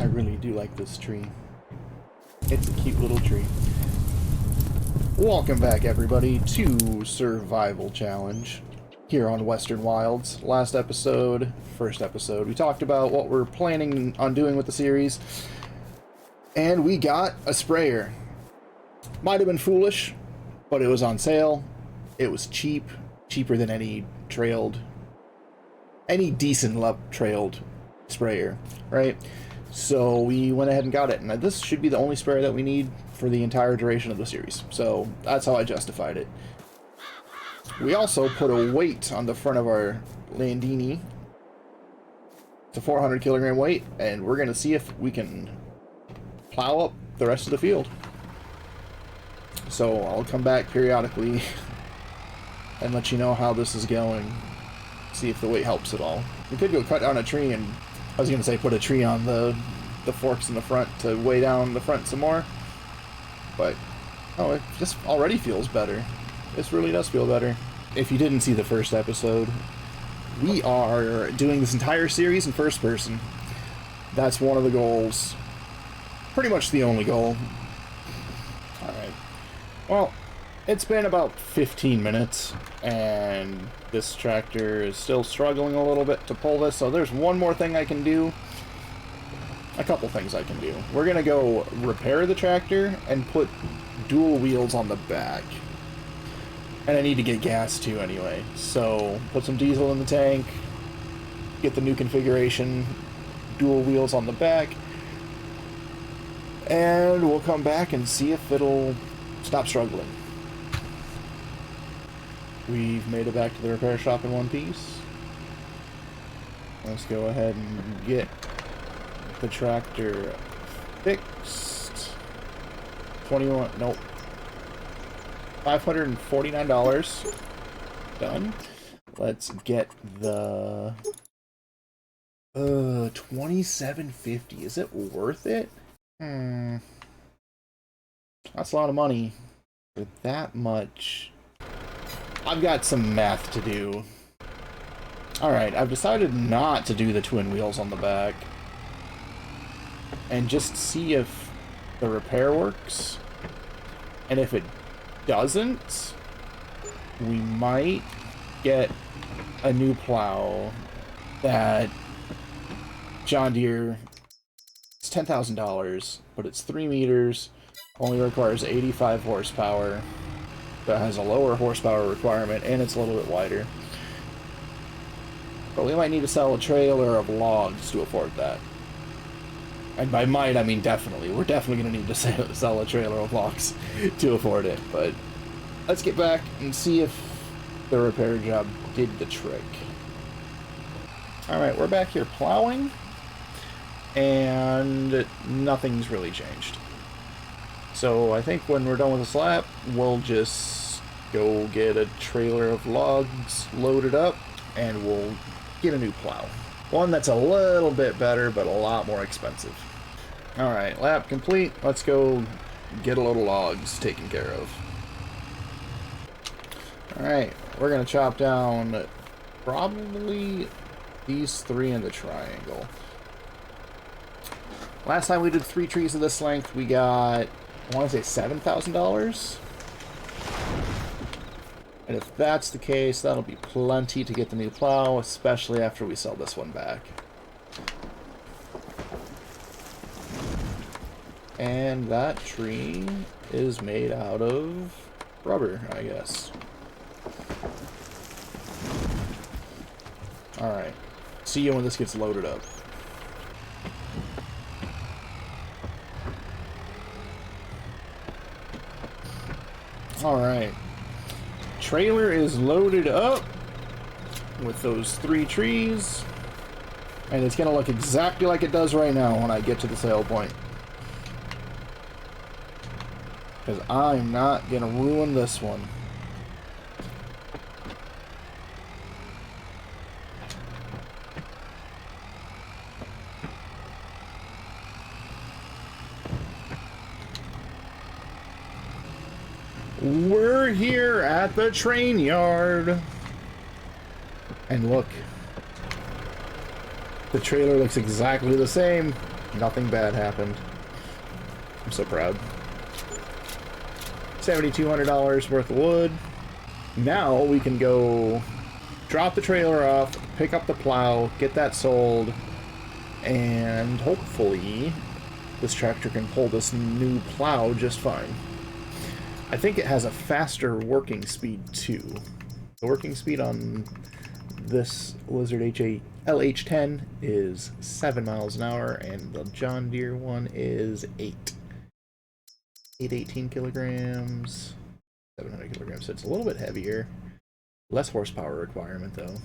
I really do like this tree. It's a cute little tree. Welcome back, everybody, to Survival Challenge here on Western Wilds. Last episode, first episode, we talked about what we're planning on doing with the series, and we got a sprayer. Might have been foolish, but it was on sale. It was cheap, cheaper than any decent trailed sprayer, right? So we went ahead and got it, and this should be the only sprayer that we need for the entire duration of the series. So that's how I justified it. We also put a weight on the front of our Landini. It's a 400 kilogram weight, and we're gonna see if we can plow up the rest of the field. So I'll come back periodically and let you know how this is going. See if the weight helps at all. We could go cut down a tree and, I was gonna say, put a tree on the forks in the front to weigh down the front some more. But, oh, it just already feels better. This really does feel better. If you didn't see the first episode, we are doing this entire series in first person. That's one of the goals. Pretty much the only goal. Alright. Well, it's been about 15 minutes, and this tractor is still struggling a little bit to pull this, so there's one more thing I can do. A couple things I can do. We're gonna go repair the tractor and put dual wheels on the back. And I need to get gas too anyway, so put some diesel in the tank, get the new configuration, dual wheels on the back, and we'll come back and see if it'll stop struggling. We've made it back to the repair shop in one piece. Let's go ahead and get the tractor fixed. Nope. $549. Done. Let's get the $27.50. Is it worth it? That's a lot of money for that much. I've got some math to do. Alright, I've decided not to do the twin wheels on the back. And just see if the repair works. And if it doesn't, we might get a new plow that John Deere, it's $10,000, but it's 3 meters, only requires 85 horsepower, that has a lower horsepower requirement, and it's a little bit wider. But we might need to sell a trailer of logs to afford that. And by might, I mean definitely. We're definitely going to need to sell a trailer of logs to afford it. But let's get back and see if the repair job did the trick. Alright, we're back here plowing. And nothing's really changed. So I think when we're done with this lap, we'll just go get a trailer of logs loaded up. And we'll get a new plow. One that's a little bit better, but a lot more expensive. Alright, lap complete. Let's go get a load of logs taken care of. Alright, we're going to chop down probably these 3 in the triangle. Last time we did 3 trees of this length, we got, I want to say $7,000. And if that's the case, that'll be plenty to get the new plow, especially after we sell this one back. And that tree is made out of rubber, I guess. Alright. See you when this gets loaded up. Alright. Trailer is loaded up with those 3 trees, and it's gonna look exactly like it does right now when I get to the sale point, because I'm not gonna ruin this one. We're here at the train yard. And look, the trailer looks exactly the same. Nothing bad happened. I'm so proud. $7,200 worth of wood. Now we can go drop the trailer off, pick up the plow, get that sold, and hopefully this tractor can pull this new plow just fine. I think it has a faster working speed too. The working speed on this Lizard LH10 is 7 miles an hour, and the John Deere one is 8. 818 kilograms, 700 kilograms, so it's a little bit heavier. Less horsepower requirement, though.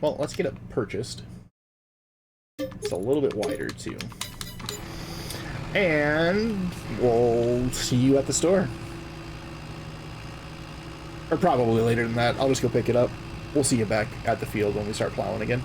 Well, let's get it purchased. It's a little bit wider, too. And we'll see you at the store. Or probably later than that. I'll just go pick it up. We'll see you back at the field when we start plowing again.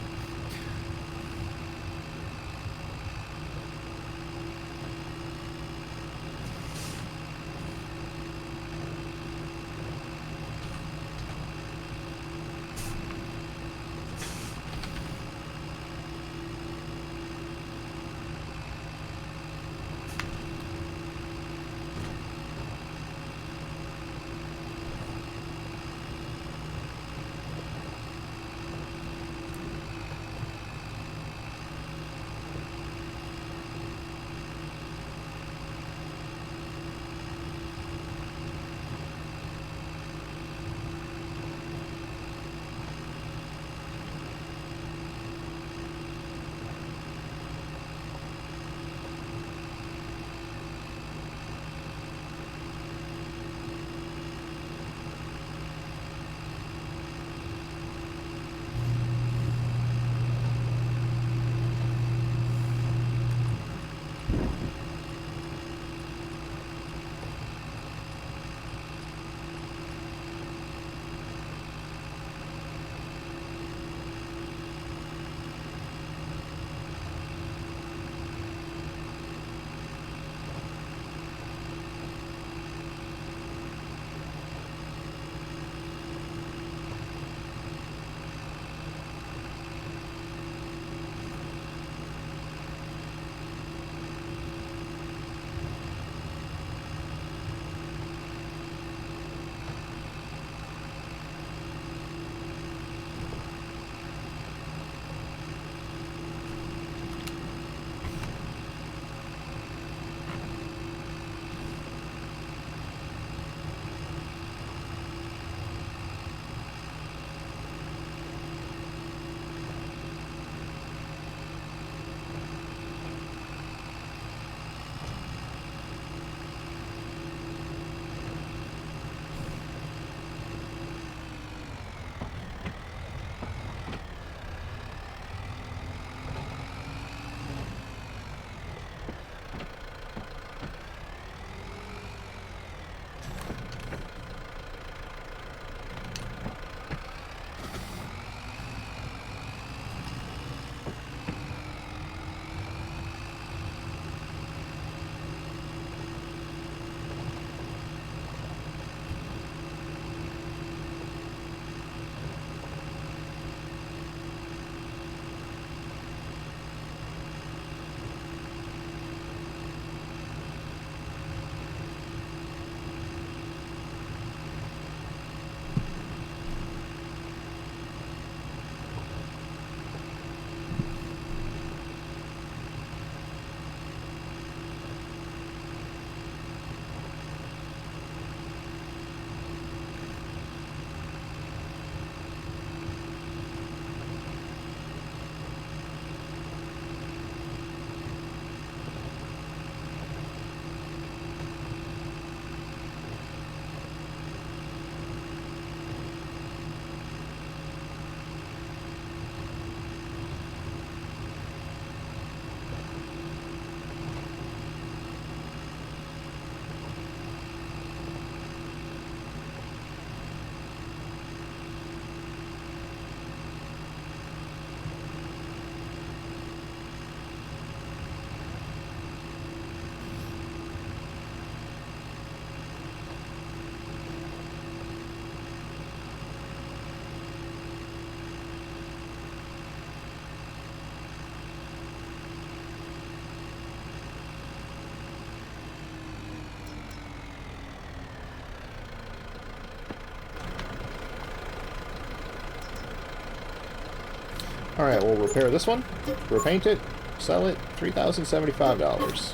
Alright, we'll repair this one, repaint it, sell it, $3,075.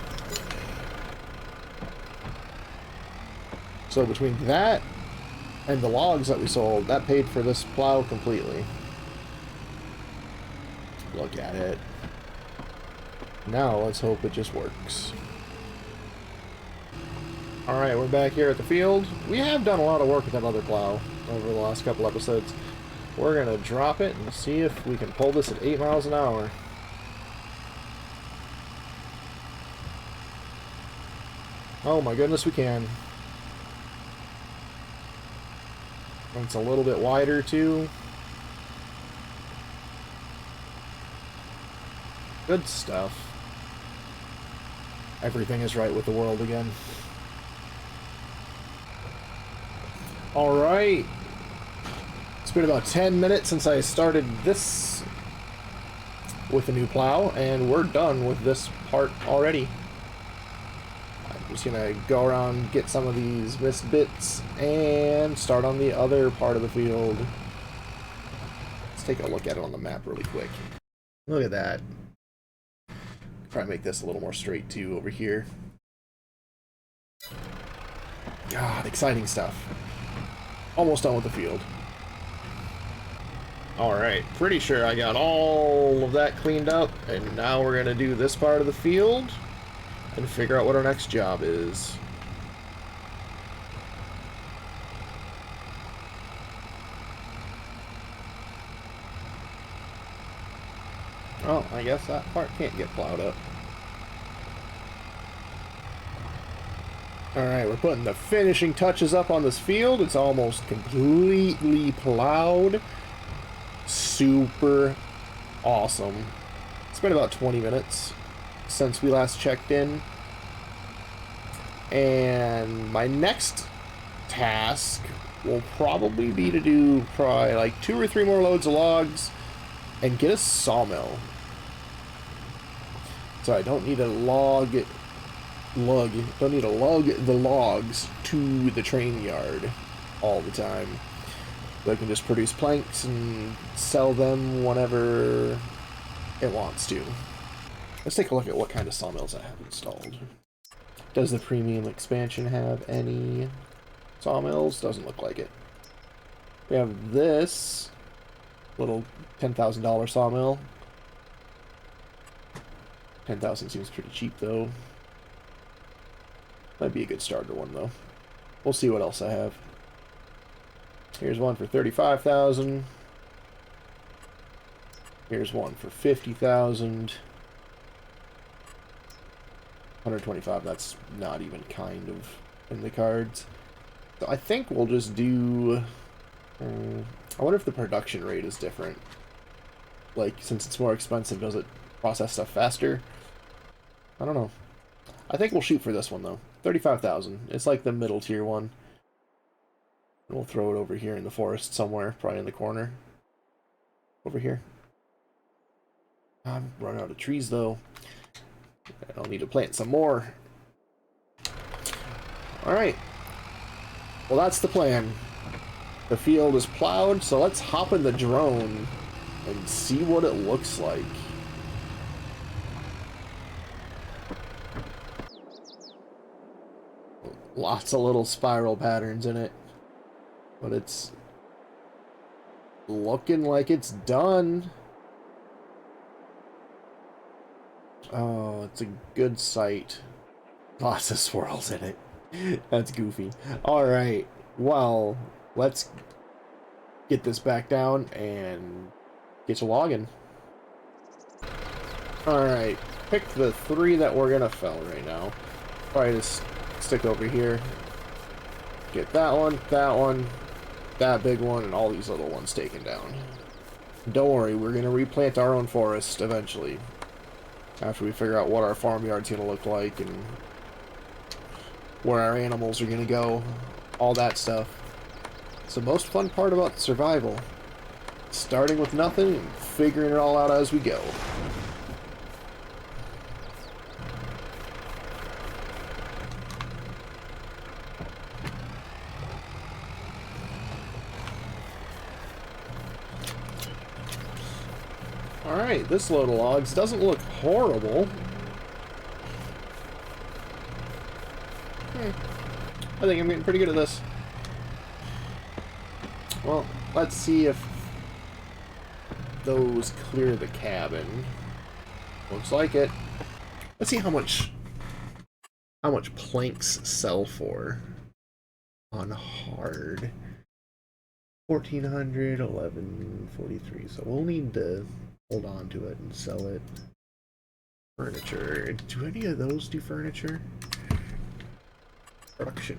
So between that and the logs that we sold, that paid for this plow completely. Look at it. Now let's hope it just works. Alright, we're back here at the field. We have done a lot of work with that other plow over the last couple episodes. We're going to drop it and see if we can pull this at 8 miles an hour. Oh my goodness, we can. It's a little bit wider too. Good stuff. Everything is right with the world again. Alright. It's been about 10 minutes since I started this with a new plow, and we're done with this part already. I'm just gonna go around, get some of these missed bits, and start on the other part of the field. Let's take a look at it on the map really quick. Look at that. Try to make this a little more straight too over here. God, exciting stuff. Almost done with the field. Alright, pretty sure I got all of that cleaned up, and now we're going to do this part of the field and figure out what our next job is. Oh, I guess that part can't get plowed up. Alright, we're putting the finishing touches up on this field. It's almost completely plowed. Super awesome. It's been about 20 minutes since we last checked in. And my next task will probably be to do probably like 2 or 3 more loads of logs and get a sawmill. So I don't need to lug the logs to the train yard all the time. I can just produce planks and sell them whenever it wants to. Let's take a look at what kind of sawmills I have installed. Does the premium expansion have any sawmills? Doesn't look like it. We have this little $10,000 sawmill. 10,000 seems pretty cheap though. Might be a good starter one though. We'll see what else I have. Here's one for 35,000. Here's one for 50,000. 125, that's not even kind of in the cards. So I think we'll just do... I wonder if the production rate is different. Like, since it's more expensive, does it process stuff faster? I don't know. I think we'll shoot for this one, though. 35,000. It's like the middle tier one. And we'll throw it over here in the forest somewhere, probably in the corner. Over here. I'm running out of trees, though. I'll need to plant some more. Alright. Well, that's the plan. The field is plowed, so let's hop in the drone and see what it looks like. Lots of little spiral patterns in it. But it's looking like it's done. Oh, it's a good sight. Lots of swirls in it. That's goofy. Alright, well, let's get this back down and get you logging. Alright, pick the 3 that we're gonna fell right now. Probably just stick over here. Get that one, that big one, and all these little ones taken down. Don't worry, we're gonna replant our own forest eventually. After we figure out what our farmyard's gonna look like and where our animals are gonna go, all that stuff. It's the most fun part about survival. Starting with nothing and figuring it all out as we go. Alright, this load of logs doesn't look horrible. I think I'm getting pretty good at this. Well, let's see if those clear the cabin. Looks like it. Let's see how much planks sell for on hard. 1400, 1143. So we'll need to hold on to it and sell it. Furniture. Do any of those do furniture? Production.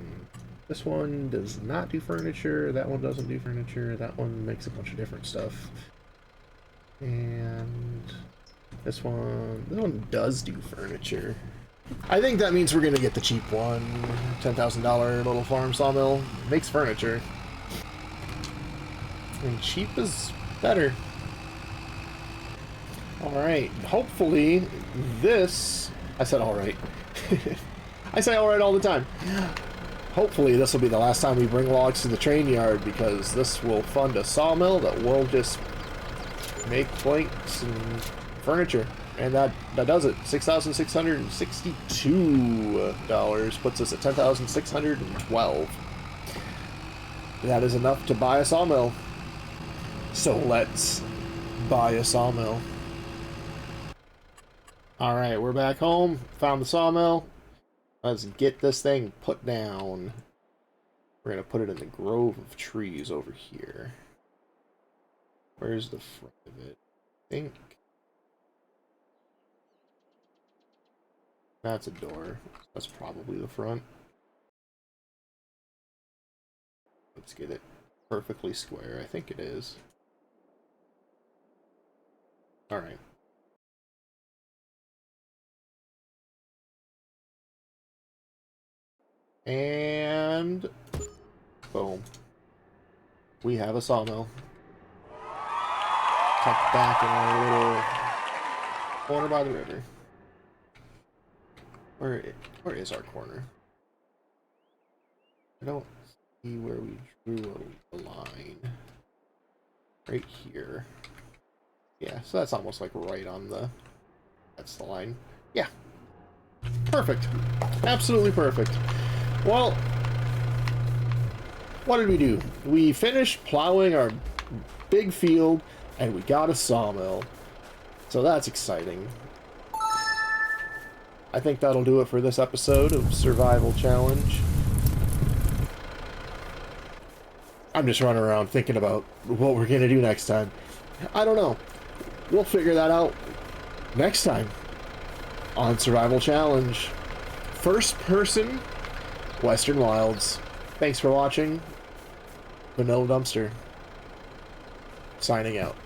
This one does not do furniture. That one doesn't do furniture. That one makes a bunch of different stuff. And this one does do furniture. I think that means we're gonna get the cheap one. $10,000 little farm sawmill. Makes furniture. And cheap is better. Alright, hopefully this... I said alright. I say alright all the time. Hopefully this will be the last time we bring logs to the train yard, because this will fund a sawmill that will just make planks and furniture. And that does it. $6,662 puts us at $10,612. That is enough to buy a sawmill. So let's buy a sawmill. Alright, we're back home. Found the sawmill. Let's get this thing put down. We're going to put it in the grove of trees over here. Where's the front of it? I think that's a door. That's probably the front. Let's get it perfectly square. I think it is. Alright. And boom. We have a sawmill. Tucked back in our little corner by the river. Where is our corner? I don't see where we drew a line. Right here. Yeah, so that's almost like right on the... That's the line. Yeah. Perfect. Absolutely perfect. Well, what did we do? We finished plowing our big field, and we got a sawmill. So that's exciting. I think that'll do it for this episode of Survival Challenge. I'm just running around thinking about what we're gonna do next time. I don't know. We'll figure that out next time on Survival Challenge. First person, Western Wilds. Thanks for watching. Vanilla Dumpster. Signing out.